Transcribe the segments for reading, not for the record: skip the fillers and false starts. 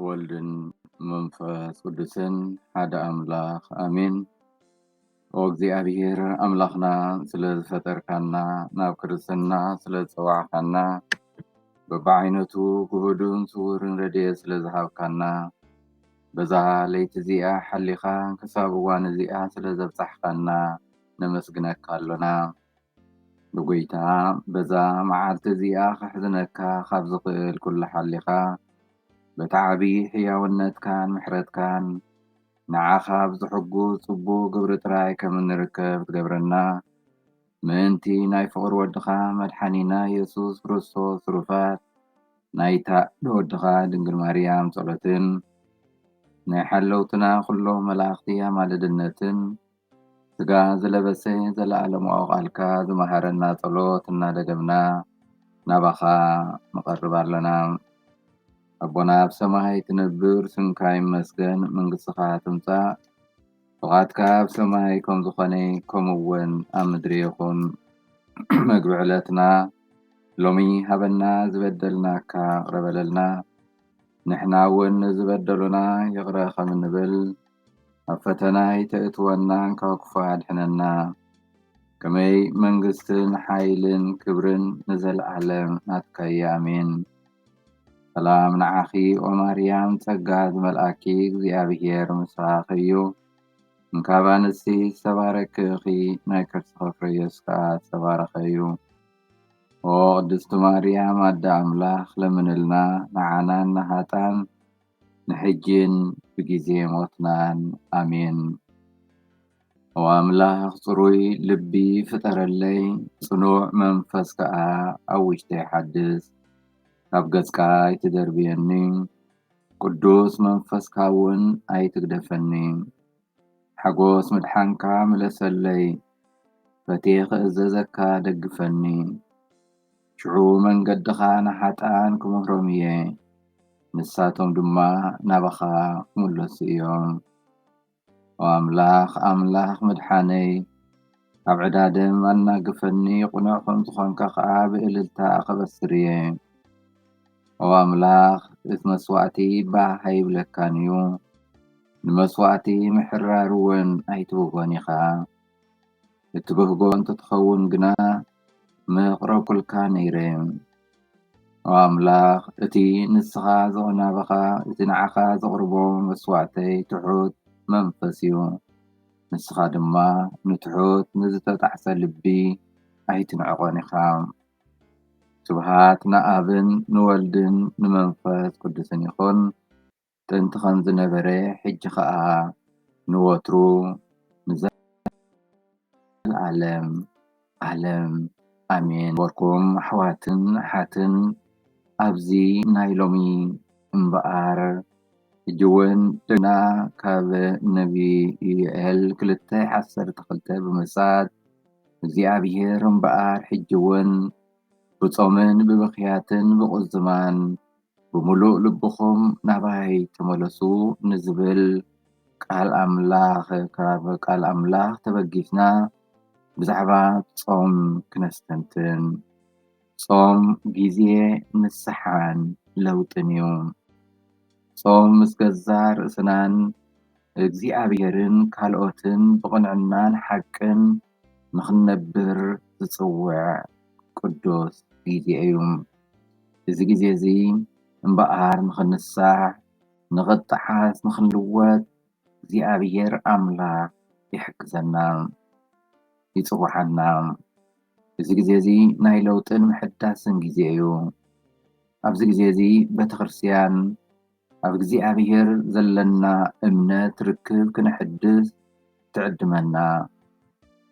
ወልድን መንፈስ ቅዱስን ሓደ አምላኽ አሜን። እግዚአብሔር አምላኽና ስለ ዝፈጠርካና ናብ ክርስትና ስለ ዝፀዋዕካና በብዓይነቱ ጉህዱን ስውርን ረድኤት ስለ ዝሃብካና በዛ ለይቲ እዚኣ ሓሊኻ ክሳብ እዋን እዚኣ ስለ ዘብፃሕካና ነመስግነካ አሎና። ብጎይታ በዛ መዓልቲ እዚኣ ክሕዝነካ ካብ ዝኽእል ኩሉ ሓሊኻ በታ ዓብይ ሕያውነትካን ምሕረትካን ንዓኻ ብዝሕጉዝ ፅቡቅ ግብሪ ጥራይ ከም እንርከብ ትገብረና። ምእንቲ ናይ ፍቅሪ ወድኻ መድሓኒና ኢየሱስ ክርስቶስ ትሩፋት ናይታ ንወድኻ ድንግል ማርያም ጸሎትን ናይ ሓለውትና ኩሎም መላእኽቲ ኣማልድነትን ስጋ ዝለበሰ ዘለኣለማዊ ቃልካ ዝመሃረና ጸሎት እናደገምና ናባኻ ንቐርብ ኣለና። አቦና ኣብ ሰማይ ትነብር ስምካ ይመስገን፣ መንግሥትኻ ትምጻእ፣ ፍቓድካ ኣብ ሰማይ ከም ዝኾነ ከምኡውን ኣብ ምድሪ ይኹን። መግቢ ዕለትና ሎሚ ሃበና፣ ዝበደልናካ ቅረበለልና፣ ንሕና እውን ዝበደሉና ይቕረ ከም እንብል፣ ኣብ ፈተና ይተእትወና ካብ ክፉ ኣድሕነና። ከመይ መንግሥትን ሓይልን ክብርን ንዘለዓለም ናትካ እዩ ኣሜን። ሰላም ንዓኺ ኦ ማርያም ጸጋ ዝመልአኪ እግዚአብሔር ምስኻኺ እዩ። እንካብ አንስቲ ዝተባረክኺ ናይ ከርሥኻ ፍረ ኢየሱስ ከዓ ዝተባረኸ እዩ። ኦ ቅድስቲ ማርያም ኣደ ኣምላኽ ለምንልና ንዓና ንኃጥኣን ንሕጅን ብጊዜ ሞትናን አሜን። ኦ ኣምላኽ ጽሩይ ልቢ ፍጠረለይ፣ ጽኑዕ መንፈስ ከዓ ኣብ ውሽጠይ ሓድስ። ካብ ገጽካ ኣይትደርብየኒ፣ ቅዱስ መንፈስካ እውን ኣይትግደፈኒ። ሓጎስ ምድሓንካ ምለሰለይ፣ ፈትየ ክእዘዘካ ደግፈኒ። ሽዑ መንገድኻ ንኃጥኣን ክምህሮም እየ፣ ንሳቶም ድማ ናባኻ ክምለሱ እዮም። ኦ ኣምላኽ ኣምላኽ መድሓነይ፣ ኣብ ዕዳደም ኣናግፈኒ፣ ቁኑዕ ከም ዝኾንካ ከዓ ብእልልታ ኸበስር እየ። ኦ ኣምላኽ እቲ መስዋዕቲ ባህ ኣይብለካን እዩ፣ ንመስዋዕቲ ምሕራር እውን ኣይትብጎን ኢኻ። እትብህጎ እንተትኸውን ግና ምቕረብኩልካ ነይረ። ኦ ኣምላኽ እቲ ንስኻ ዘቕናበኻ እቲ ንዓኻ ዘቕርቦ መስዋዕተይ ትሑት መንፈስ እዩ፣ ንስኻ ድማ ንትሑት ንዝተጣዕሰ ልቢ ኣይትንዕቆን ኢኻ። ስብሃት ንኣብን ንወልድን ንመንፈስ ቅዱስን ይኹን፣ ጥንቲ ከም ዝነበረ ሕጂ ከዓ ንወትሩ ንዘለዓለም ዓለም ኣሜን። ወርኩም ኣሕዋትን ሓትን ኣብዚ ናይ ሎሚ እምበኣር ሕጂ እውን ድና ካብ ነቢ ኢዩኤል 2:12 ብምሳት እግዚአብሔር እምበኣር ሕጂ እውን ብጾምን ብብኽያትን ብቁዝማን ብምሉእ ልብኹም ናባይ ተመለሱ ንዝብል ቃል ኣምላኽ ካብ ቃል ኣምላኽ ተበጊስና ብዛዕባ ጾም ክነስተንትን። ጾም ጊዜ ንስሓን ለውጥን እዩ። ጾም ምስ ገዛ ርእስናን እግዚአብሔርን ካልኦትን ብቕንዕናን ሓቅን ንኽነብር ዝጽውዕ ቅዱስ ጊዜ እዩ። እዚ ጊዜ እዚ እምበኣር ንኽንሳሕ፣ ንኽጠሓስ፣ ንኽንልወጥ እግዚአብሔር ኣምላኽ ይሕግዘና፣ ይጽውዓና። እዚ ጊዜ እዚ ናይ ለውጥን ምሕዳስን ጊዜ እዩ። ኣብዚ ጊዜ እዚ ቤተ ክርስቲያን ኣብ እግዚአብሔር ዘለና እምነት ርክብ ክንሕድስ ትዕድመና፣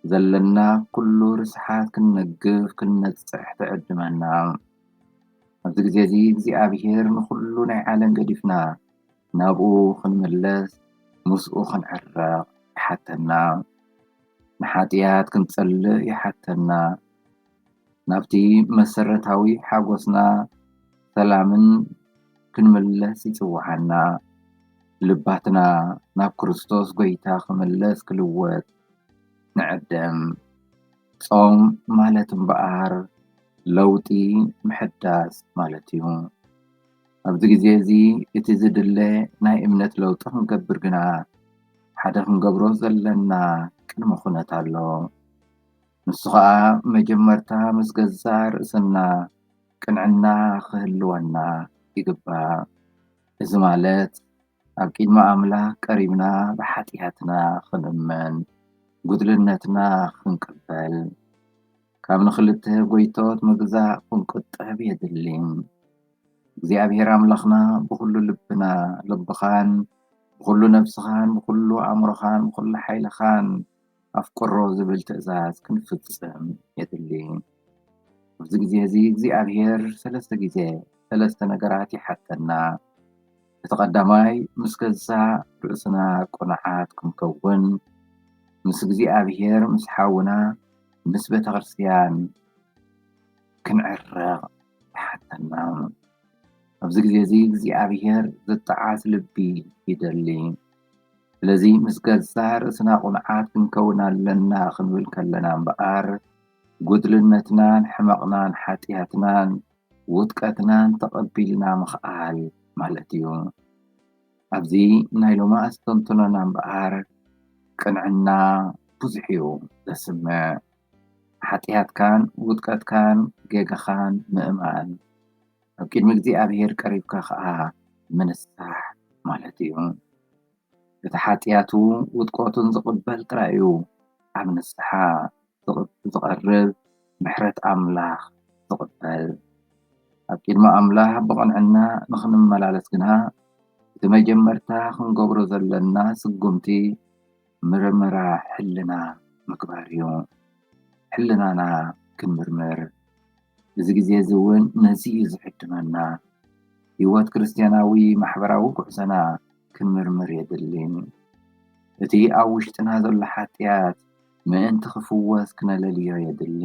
ዘለና ኩሉ ርስሓት ክንነግፍ ክንነጽሕ ትዕድመና። ኣብዚ ጊዜ እዚ እግዚአብሔር ንኩሉ ናይ ዓለም ገዲፍና ናብኡ ክንምለስ ምስኡ ክንዕረቕ ይሓተና። ንኃጢአት ክንጸልእ ይሓተና። ናብቲ መሰረታዊ ሓጎስና ሰላምን ክንምለስ ይጽውዓና። ልባትና ናብ ክርስቶስ ጐይታ ክምለስ ክልወጥ ንዕደም። ጾም ማለት እምበኣር ለውጢ ምሕዳስ ማለት እዩ። ኣብዚ ግዜ እዚ እቲ ዝድለ ናይ እምነት ለውጢ ክንገብር ግና ሓደ ክንገብሮ ዘለና ቅድመ ኩነት ኣሎ። ንሱ ከዓ መጀመርታ ምስ ገዛ ርእስና ቅንዕና ክህልወና ይግባእ። እዚ ማለት ኣብ ቅድሚ ኣምላኽ ቀሪብና ብሓጢኣትና ክንእመን ጉድልነትና ክንቅበል ካብ ንኽልተ ጎይቶት ምግዛእ ክንቁጠብ የድልን። እግዚኣብሔር ኣምላኽና ብኩሉ ልብና ልብኻን ብኩሉ ነብስኻን ብኩሉ ኣእምሮኻን ብኩሉ ሓይልኻን ኣፍቅሮ ዝብል ትእዛዝ ክንፍጽም የድሊ። ኣብዚ ግዜ እዚ እግዚኣብሔር ሰለስተ ግዜ ሰለስተ ነገራት ይሓተና። እቲ ቀዳማይ ምስ ገዛ ርእስና ቁኑዓት ክንከውን ምስ እግዚኣብሔር ምስ ሓውና ምስ ቤተ ክርስትያን ክንዕረቕ ይሓተና። ኣብዚ ግዜ እዚ እግዚኣብሔር ዘጠዓስ ልቢ ይደሊ። ስለዚ ምስ ገዛ ርእስና ቁኑዓት ክንከውን ኣለና ክንብል ከለና እምበኣር ጉድልነትናን ሕማቕናን ሓጢኣትናን ውድቀትናን ተቐቢልና ምኽኣል ማለት እዩ። ኣብዚ ናይ ሎማ ኣስተንትኖና እምበኣር ቅንዕና ብዙሕ እዩ ዘስምዕ። ሓጢኣትካን ውድቀትካን ጌጋኻን ምእማን ኣብ ቅድሚ እግዚኣብሔር ቀሪብካ ከዓ ምንሳሕ ማለት እዩ። እቲ ሓጢኣቱ ውድቀቱን ዝቕበል ጥራይ እዩ ኣብ ንስሓ ዝቐርብ ምሕረት ኣምላኽ ዝቕበል። ኣብ ቅድሚ ኣምላኽ ብቕንዕና ንኽንመላለስ ግና እቲ መጀመርታ ክንገብሮ ዘለና ስጉምቲ ምርመራ ሕልና ምግባር እዩ። ሕልናና ክንምርምር። እዚ ግዜ እዚ እውን ነዚ እዩ ዝዕድመና። ህይወት ክርስትያናዊ ማሕበራዊ ጉዕዞና ክንምርምር የድሊ። እቲ ኣብ ውሽጥና ዘሎ ሓጢኣት ምእንቲ ክፍወስ ክነለልዮ የድሊ።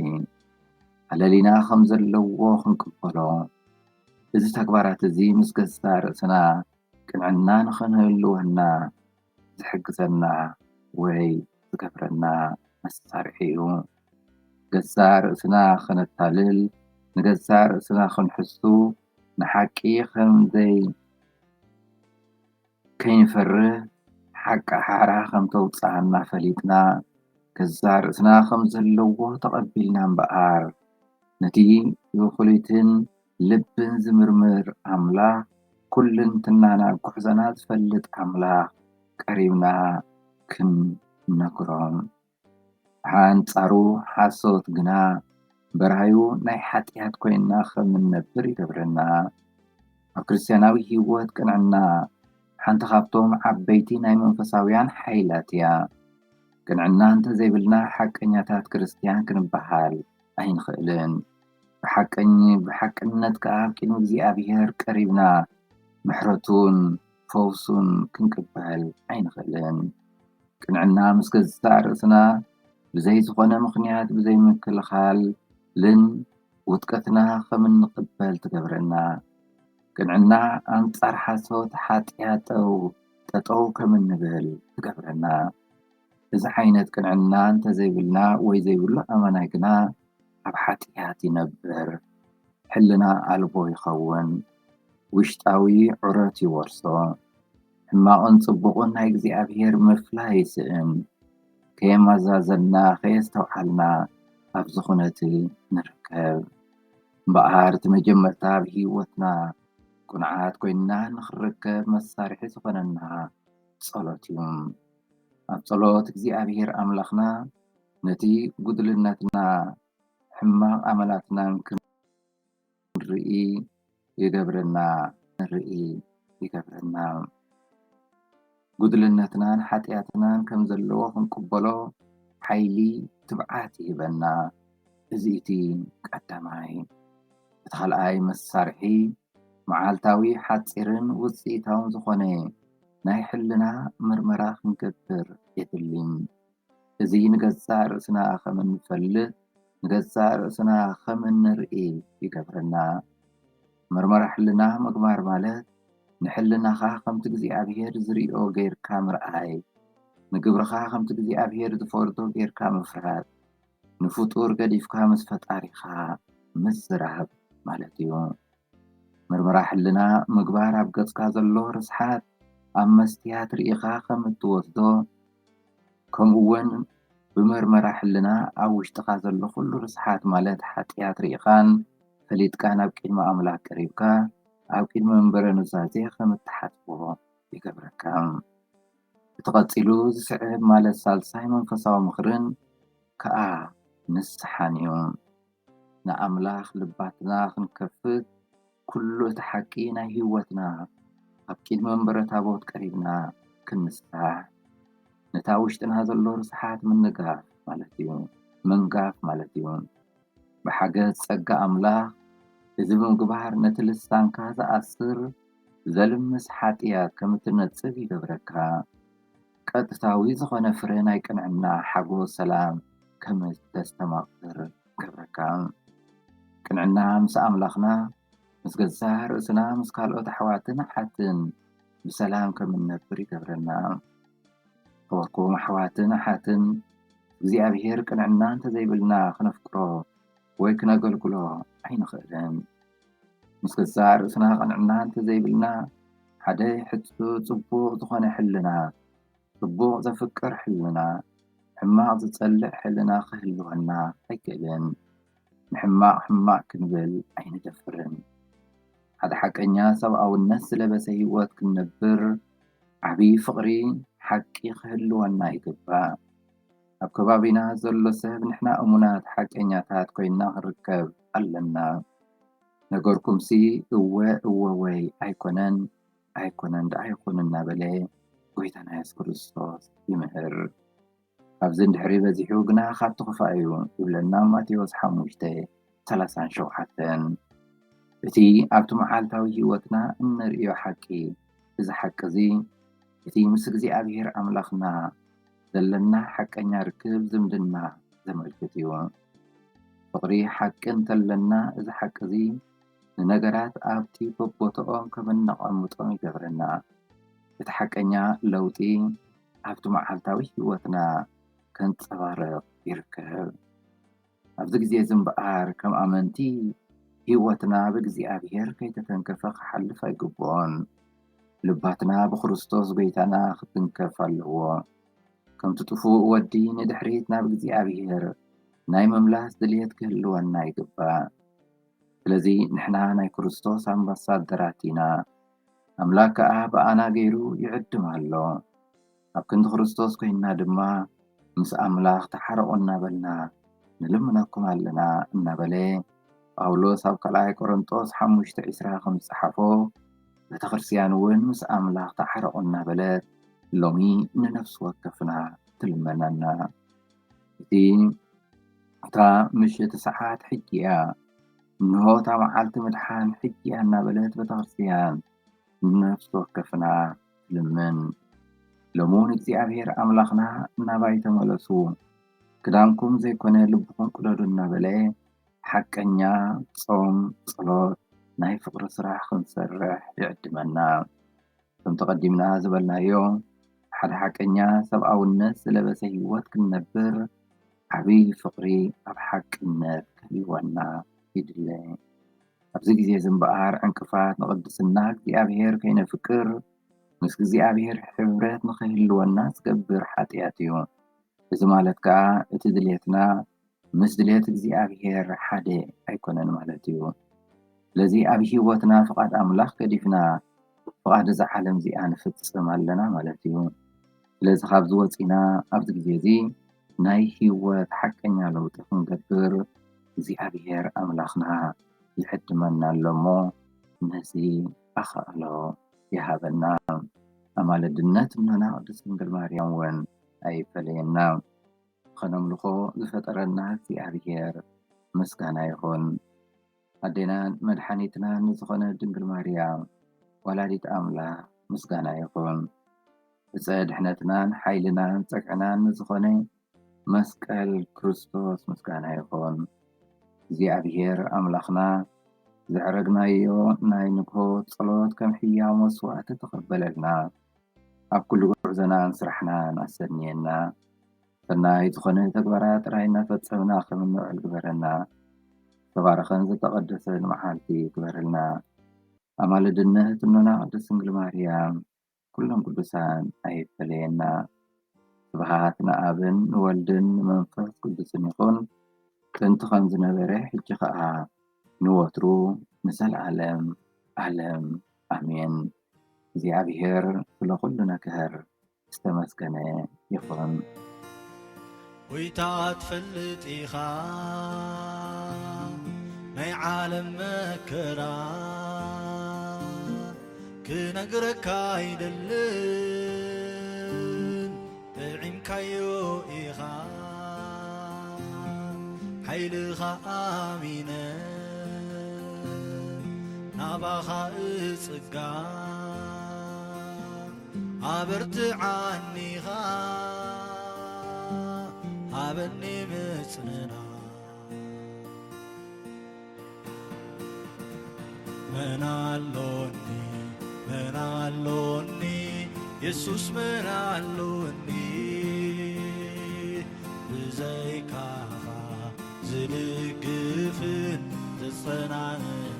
ኣለሊና ከም ዘለዎ ክንቅበሎ። እዚ ተግባራት እዚ ምስ ገዛ ርእስና ቅንዕና ንኽንህልወና ዝሕግዘና ወይ ዝገብረና መሳርሒ እዩ። ገዛ ርእስና ክነታልል ንገዛ ርእስና ክንሕሱ ንሓቂ ከምዘይ ከይንፈርህ ሓቂ ሓራ ከም ተውፅኣና ፈሊጥና ገዛ ርእስና ከም ዘለዎ ተቐቢልና እምበኣር ነቲ ብፍሉይትን ልብን ዝምርምር ኣምላኽ ኩልንትናና ጉዕዞና ዝፈልጥ ኣምላኽ ቀሪብና ክንነግሮም። ብኣንጻሩ ሓሶት ግና በራዩ ናይ ሓጢኣት ኮይንና ከም እንነብር ይገብረና። ኣብ ክርስትያናዊ ህይወት ቅንዕና ሓንቲ ካብቶም ዓበይቲ ናይ መንፈሳውያን ሓይላት እያ። ቅንዕና እንተዘይብልና ሓቀኛታት ክርስትያን ክንበሃል ኣይንኽእልን። ብሓቅነት ከዓ ኣብ ቅድሚ እግዚኣብሔር ቀሪብና ምሕረቱን ፈውሱን ክንቅበል ኣይንኽእልን። ቅንዕና ምስ ገዛ ርእስና ብዘይ ዝኾነ ምኽንያት ብዘይ ምክልኻልን ውድቀትና ከም እንቅበል ትገብረና። ቅንዕና ኣንጻር ሓሶት ሓጢኣት ጠጠው ከም እንብል ትገብረና። እዚ ዓይነት ቅንዕና እንተዘይብልና ወይ ዘይብሉ ኣማናይ ግና ኣብ ሓጢኣት ይነብር። ሕልና ኣልቦ ይኸውን። ውሽጣዊ ዑረት ይወርሶ። ሕማቕን ጽቡቕን ናይ እግዚኣብሔር ምፍላይ ይስእን። ከየማዛዘልና ከየስተውዓልና ኣብዚ ኩነት ንርከብ እምበኣር እቲ መጀመርታ ኣብ ሂወትና ቁንዓት ኮይንና ንኽርከብ መሳርሒ ዝኾነና ጸሎት እዩ። ኣብ ጸሎት እግዚኣብሔር ኣምላኽና ነቲ ጉድልነትና ሕማቕ ኣመላትናን ክንርኢ ይገብረና። ጉድልነትናን ሓጢኣትናን ከም ዘለዎ ክንቅበሎ ሓይሊ ትብዓት ይህበና። እዚ እቲ ቀዳማይ። እቲ ካልኣይ መሳርሒ መዓልታዊ ሓፂርን ውፅኢታውን ዝኾነ ናይ ሕልና ምርመራ ክንገብር የድሊ። እዚ ንገዛ ርእስና ከም እንፈልጥ ንገዛ ርእስና ከም እንርኢ ይገብረና። ምርመራ ሕልና ምግባር ማለት ንሕልናኻ ከምቲ እግዚኣብሔር ዝርኦ ጌርካ ምርኣይ፣ ንግብርኻ ከምቲ እግዚኣብሔር ዝፈርዶ ጌርካ ምፍራድ፣ ንፍጡር ገዲፍካ ምስ ፈጣሪኻ ምዝራብ ማለት እዩ። ምርመራ ሕልና ምግባር ኣብ ገጽካ ዘሎ ርስሓት ኣብ መስትያት ርኢኻ ከም እትወስዶ ከምኡውን ብመርመራ ሕልና ኣብ ውሽጥኻ ዘሎ ኩሉ ርስሓት ማለት ሓጢኣት ርኢኻን ፈሊጥካ ናብ ቅድሚ ኣምላኽ ቀሪብካ ኣብ ቅድሚ መንበረ ኑዛዜ ከም እትሓትዎ ይገብረካ። እቲ ቐፂሉ ዝስዕብ ማለት ሳልሳይ መንፈሳዊ ምኽርን ከዓ ንስሓን እዩ። ንኣምላኽ ልባትና ክንከፍት ኩሉ እቲ ሓቂ ናይ ህይወትና ኣብ ቅድሚ መንበረ ታቦት ቀሪብና ክንስራሕ ነታ ውሽጥና ዘሎ ርስሓት ምንጋፍ ማለት እዩ፣ ምንጋፍ ማለት እዩ። ብሓገዝ ጸጋ ኣምላኽ እዚ ብምግባር ነቲ ልሳንካ ዝኣስር ዘልምስ ሓጢኣት ከም እትነጽግ ይገብረካ። ቀጥታዊ ዝኾነ ፍረ ናይ ቅንዕና፣ ሓጎስ፣ ሰላም ከም እተስተማቕር ይገብረካ። ቅንዕና ምስ ኣምላኽና ምስ ገዛ ርእስና ምስ ካልኦት ኣሕዋትን ሓትን ብሰላም ከም እንነብር ይገብረና። ክበርኩም ኣሕዋትን ሓትን እግዚኣብሔር ቅንዕና እንተዘይብልና ክነፍቅሮ ወይ ክነገልግሎ ኣይንኽእልን። ምስ ገዛ ርእስና ቅንዕና እንተዘይብልና ሓደ ጽቡቕ ዝኾነ ሕልና፣ ጽቡቕ ዘፍቅር ሕልና፣ ሕማቕ ዝጸልዕ ሕልና ክህልወና ኣይክእልን። ንሕማቕ ሕማቕ ክንብል ኣይንደፍርን። ሓደ ሓቀኛ ሰብኣውነት ዝለበሰ ህይወት ክንነብር ዓብዪ ፍቕሪ ሓቂ ክህልወና ይግባእ። ኣብ ከባቢና ዘሎ ሰብ ንሕና እሙናት ሓቀኛታት ኮይንና ክንርከብ ኣለና። ነገርኩምሲ እወ እወ ወይ ኣይኮነን ኣይኮነን ደኣይኹን እናበለ ጎይታና ኢየሱስ ክርስቶስ ይምህር። ኣብዚ እንድሕሪ በዚሑ ግና ካብቲ ክፋእ እዩ ይብለና ማቴዎስ 5:37 እቲ ኣብቲ መዓልታዊ ህይወትና እንርእዮ ሓቂ እዚ ሓቂ እዚ እቲ ምስ እግዚኣብሔር ኣምላኽና ዘለና ሓቀኛ ርክብ ዝምድና ዘመልክት እዩ። ፍቕሪ ሓቂ እንተለና እዚ ሓቂ እዚ ንነገራት ኣብቲ በቦትኦም ከም እነቐምጦም ይገብረና። እቲ ሓቀኛ ለውጢ ኣብቲ መዓልታዊ ህይወትና ከንጸባርቕ ይርከብ። ኣብዚ ግዜ እምበኣር ከም ኣመንቲ ህይወትና ብእግዚኣብሔር ከይተተንከፈ ክሓልፍ ኣይግብኦን። ልባትና ብክርስቶስ ጎይታና ክትንከፍ ኣለዎ። ከምቲ ጥፉእ ወዲ ንድሕሪት ናብ እግዚኣብሔር ናይ ምምላስ ድልየት ክህልወና ይግባእ። ስለዚ ንሕና ናይ ክርስቶስ ኣምባሳደራት ኢና። ኣምላክ ከዓ ብኣና ገይሩ ይዕድም ኣሎ። ኣብ ክንዲ ክርስቶስ ኮይንና ድማ ምስ ኣምላኽ ተሓረቑ እናበልና ንልምነኩም ኣለና እናበለ ጳውሎስ ኣብ 2 ቆሮንጦስ 5:20 ከም ዝፀሓፎ ቤተ ክርስቲያን እውን ምስ ኣምላኽ ተሓረቑ እናበለት ሎሚ ንነፍሲ ወከፍና ትልመነና። እታ ምሽት ሰዓት ሕጂ እያ፣ እንሆ እታ መዓልቲ ምድሓን ሕጂ እያ እናበለት ቤተ ክርስቲያን ንነፍሲ ወከፍና ትልምን። ሎሙን እግዚኣብሔር ኣምላኽና ናባይ ተመለሱ፣ ክዳንኩም ዘይኮነ ልብኩም ቅደዱ እናበለ ሓቀኛ ጾም፣ ጸሎት፣ ናይ ፍቕሪ ስራሕ ክንሰርሕ ይዕድመና። ከም ተቐዲምና ዝበልናዮ ሓደ ሓቀኛ ሰብኣውነት ዝለበሰ ህይወት ክንነብር ዓብዪ ፍቕሪ ኣብ ሓቅነት ክህልወና ይድለ። ኣብዚ ግዜ እምበኣር ዕንቅፋት ንቅድስና እግዚኣብሔር ከይነፍቅር ምስ እግዚኣብሔር ሕብረት ንክህልወና ዝገብር ሓጢኣት እዩ። እዚ ማለት ከዓ እቲ ድሌትና ምስ ድሌት እግዚኣብሔር ሓደ ኣይኮነን ማለት እዩ። ስለዚ ኣብ ህይወትና ፍቓድ ኣምላኽ ገዲፍና ፍቓድ እዚ ዓለም እዚኣ ንፍጽም ኣለና ማለት እዩ። ስለዚ ካብዚ ወፂና ኣብዚ ግዜ እዚ ናይ ህይወት ሓቀኛ ለውጢ ክንገብር እግዚኣብሔር ኣምላኽና ይዕድመና ኣሎ እሞ ነዚ ኣኽኣሎ ይሃበና። ኣማልድነት እምነና ቅድስት ድንግል ማርያም እውን ኣይፈለየና። ከነምልኾ ዝፈጠረና እግዚኣብሔር ምስጋና ይኹን። ኣዴናን መድሓኒትናን ንዝኾነ ድንግል ማርያም ወላዲት ኣምላኽ ምስጋና ይኹን። ዕፀ ድሕነትናን ሓይልናን ፀግዕናን ንዝኾነ መስቀል ክርስቶስ ምስጋና ይኹን። እግዚኣብሔር ኣምላኽና ዘዕረግናዮ ናይ ንግሆ ጸሎት ከም ሕያው መስዋዕቲ ተቐበለልና። ኣብ ኩሉ ጉዕዞናን ስራሕናን ኣሰንየና። ሰናይ ዝኾነ ተግባራት ጥራይ እናፈጸምና ከም እንውዕል ግበረና። ዝተባረኸን ዝተቐደሰን መዓልቲ ግበረልና። ኣማልድነት እኖና ቅድስት ድንግል ማርያም ኩሎም ቅዱሳን ኣይፈለየና። ስብሐት ንኣብን ንወልድን ንመንፈስ ቅዱስን ይኹን ጥንቲ ከም ዝነበረ ሕጂ ከዓ ንወትሩ ንዘለዓለም ዓለም ኣሜን። እግዚኣብሔር ስለኩሉ ነገር ዝተመስገነ ይኹን። ጎይታ ትፈልጥ ኢኻ ናይ ዓለም መከራ ክነግረካ ኣይደልን ጥዒምካዮ ኢኻ ሓይልኻ ኣሚነ ናባኻ እጽጋ ኣበርትዓኒ ኢኻ ሃበኒ ምጽንና ምናሎኒ ምናሎኒ ኢየሱስ ምናሎኒ ብዘይካኻ ዝድግፍን ዝጸናንን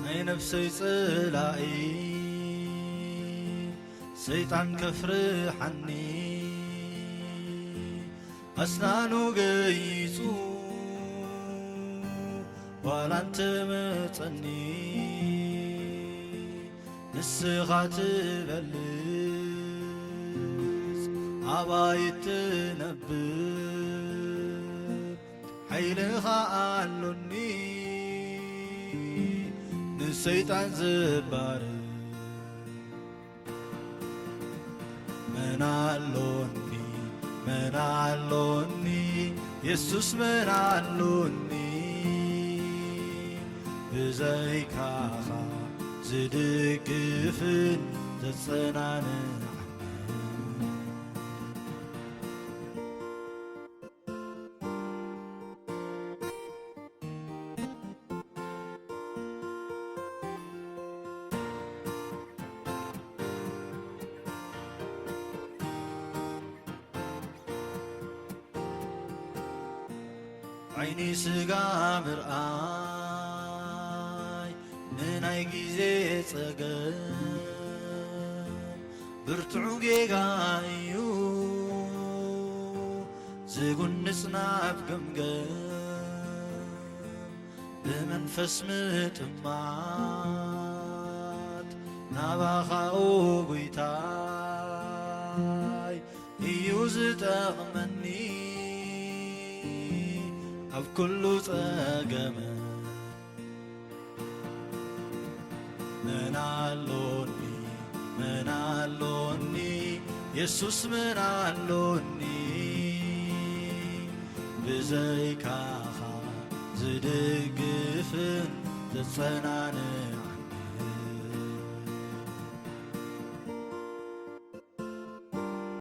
ናይ ነፍሰይ ጽላኢ ሰይጣን ከፍርሐኒ ኣስናኑ ገይጹ ዋላ እንትመጸኒ ንስኻ ትበልጽ ኣባይ ትነብር ሓይልኻ ኣሎኒ ንሰይጣን ዝባርር ምናሎኒ ምናሎኒ ኢየሱስ ምናሎኒ ብዘይካኻ ዝድግፍን ዘጸናንን ዓይኒ ስጋ ምርኣይ ንናይ ጊዜ ጸገም ብርቱዕ ጌጋ እዩ ዝጉንጽ ናብ ገምገም ብመንፈስ ምጥማት ናባኻኦ ጎይታይ እዩ ዝጠቕመኒ ኣብ ኩሉ ጸገመ ምናሎኒ ምናሎኒ ኢየሱስ ምናሎኒ ብዘይካኻ ዝድግፍን ዘጸናንዕ